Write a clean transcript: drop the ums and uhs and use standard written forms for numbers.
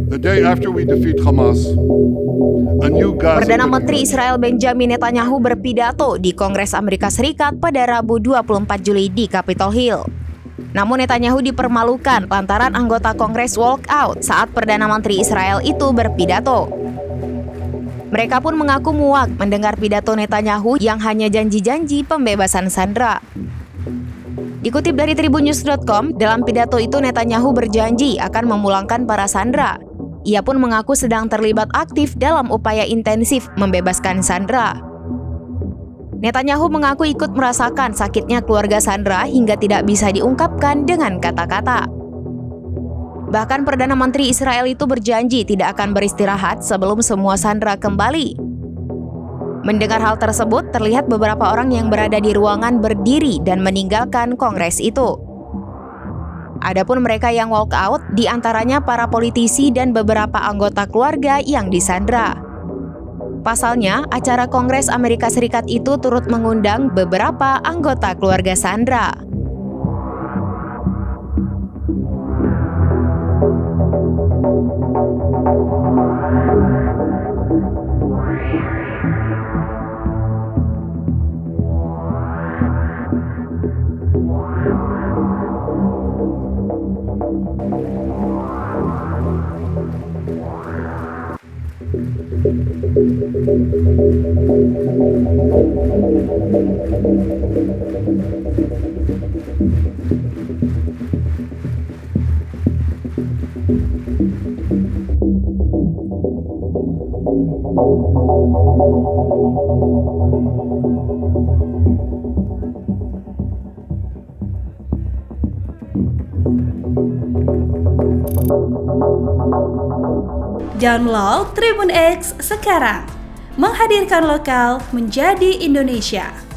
The day after we defeat Hamas, a new Gaza. Perdana Menteri Israel Benjamin Netanyahu berpidato di Kongres Amerika Serikat pada Rabu 24 Juli di Capitol Hill. Namun Netanyahu dipermalukan lantaran anggota Kongres walk out saat Perdana Menteri Israel itu berpidato. Mereka pun mengaku muak mendengar pidato Netanyahu yang hanya janji-janji pembebasan sandera. Dikutip dari tribunnews.com, dalam pidato itu Netanyahu berjanji akan memulangkan para sandera. Ia pun mengaku sedang terlibat aktif dalam upaya intensif membebaskan sandera. Netanyahu mengaku ikut merasakan sakitnya keluarga sandera hingga tidak bisa diungkapkan dengan kata-kata. Bahkan Perdana Menteri Israel itu berjanji tidak akan beristirahat sebelum semua sandera kembali. Mendengar hal tersebut, terlihat beberapa orang yang berada di ruangan berdiri dan meninggalkan Kongres itu. Adapun mereka yang walk out, diantaranya para politisi dan beberapa anggota keluarga yang disandra. Pasalnya, acara Kongres Amerika Serikat itu turut mengundang beberapa anggota keluarga sandra. Download Tribun X sekarang, menghadirkan lokal menjadi Indonesia.